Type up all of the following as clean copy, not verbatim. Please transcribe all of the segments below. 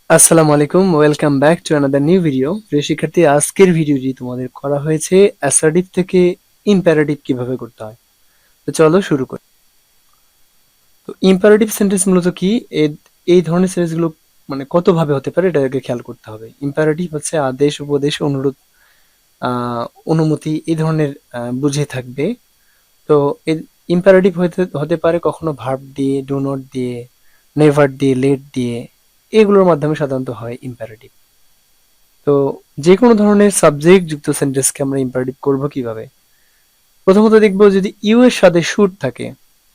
আসসালামু আলাইকুম, welcome back to another new video. প্রিয় শিক্ষার্থী, আজকের ভিডিওটি তোমাদের করা হয়েছে অ্যাসার্টিভ থেকে ইম্পারেটিভ কিভাবে করতে হয়। তো চলো শুরু করি। তো ইম্পারেটিভ সেন্টেন্স মূলত কি, এই ধরনের সেন্টেন্সগুলো মানে কত ভাবে হতে পারে এটা আগে খেয়াল করতে হবে। ইম্পারেটিভ হচ্ছে আদেশ, উপদেশ, অনুরোধ, অনুমতি এই ধরনের বুঝে থাকবে। তো ইম্পারেটিভ হতে হতে পারে কখনো ভার্ব দিয়ে, ডু নট দিয়ে, নেভার দিয়ে, লেট দিয়ে, এগুলোর মাধ্যমে সাধারণত হয় ইম্পারেটিভ। তো যে কোনো ধরনের সাবজেক্ট যুক্ত সেন্টেন্সকে আমরা ইম্পারেটিভ করব কিভাবে। প্রথমত দেখব, যদি ইউ এর সাথে শুড থাকে,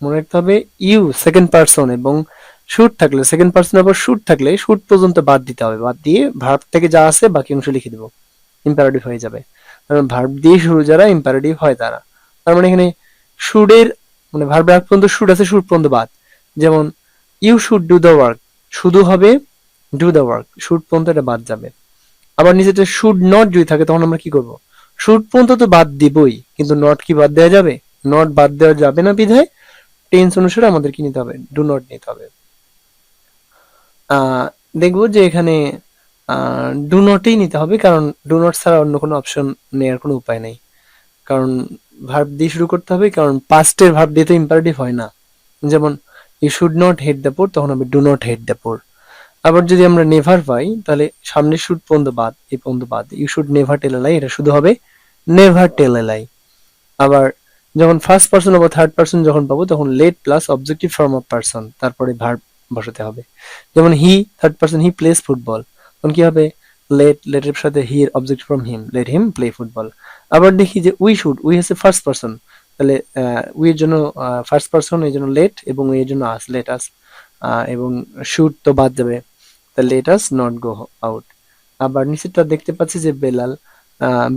মনে রাখতে হবে ইউ সেকেন্ড পারসন এবং শুড থাকলে, সেকেন্ড পারসন আবার শুড থাকলে শুড পর্যন্ত বাদ দিতে হবে, বাদ দিয়ে ভার্ব থেকে যা আছে বাকি অংশ লিখে দেবো, ইম্পারেটিভ হয়ে যাবে। কারণ ভার্ব দিয়ে শুরু যারা ইম্পারেটিভ হয় তারা। তার মানে এখানে শুডের মানে ভার্বের আগ পর্যন্ত শুড আছে, শুড পর্যন্ত বাদ। যেমন you should do the work, শুধু হবে ডু দ্য ওয়ার্ক, শুড পর্যন্ত এটা বাদ যাবে। আবার নিচেতে শুড নট যদি থাকে তখন আমরা কি করব, শুড পর্যন্ত তো বাদ দিবই, কিন্তু নট কি বাদ দেওয়া যাবে? নট বাদ দেওয়া যাবে না, বিধায় টেন্স অনুসারে আমাদের কি নিতে হবে, ডু নট নিতে হবে। আহ দেখবো যে এখানে ডু নটই নিতে হবে, কারণ ডু নট ছাড়া অন্য কোনো অপশন নেওয়ার কোনো উপায় নেই। কারণ ভার্ব দিয়ে শুরু করতে হবে, কারণ পাস্টের ভার্ব দিয়ে তো ইম্পারেটিভ হয় না। যেমন you should not hate the poor, তখন হবে do not hate the poor. আবার যদি আমরা নেভার পাই তাহলে সামনে শুড পর্যন্ত বাদ, এই পর্যন্ত বাদ, ইউ শুড নেভার টেল এ লাই, এটা শুধু হবে নেভার টেল এ লাই। আবার যখন ফার্স্ট পারসন অথবা থার্ড পারসন যখন পাবো তখন let plus objective form of person, তারপরে ভার্ব বসাতে হবে। যেমন he third person, he plays football, তখন কি হবে লেটের সাথে হি এর object from him, let him play football. আবার দেখি যে উই শুড, উই হচ্ছে ফার্স্ট পারসন, তাহলে উই এর জন্য ফার্স্ট পারসন, এই জন্য লেট, এবং উই এর জন্য আস, লেট আস। এবং শুড তো বাদ যাবে, তা let us not go out. আবার নিচেরটা দেখতে পাচ্ছি যে Belal,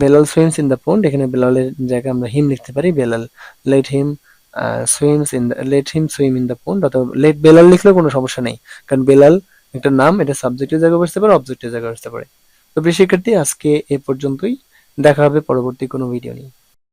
Belal swims in the pond, এখানে বেলালের জায়গায় আমরা হিম লিখতে পারি, Belal let him swims in the, let him swim in the pond, অথবা লেট বেলাল লিখলেও কোনো সমস্যা নেই, কারণ বেলাল একটা নাম, এটা সাবজেক্টের জায়গায় বসতে পারে, অবজেক্টের জায়গায় বসতে পারে। তো প্রিয় শিক্ষার্থী, আজকে এ পর্যন্তই, দেখা হবে পরবর্তী কোনো ভিডিও নিয়ে।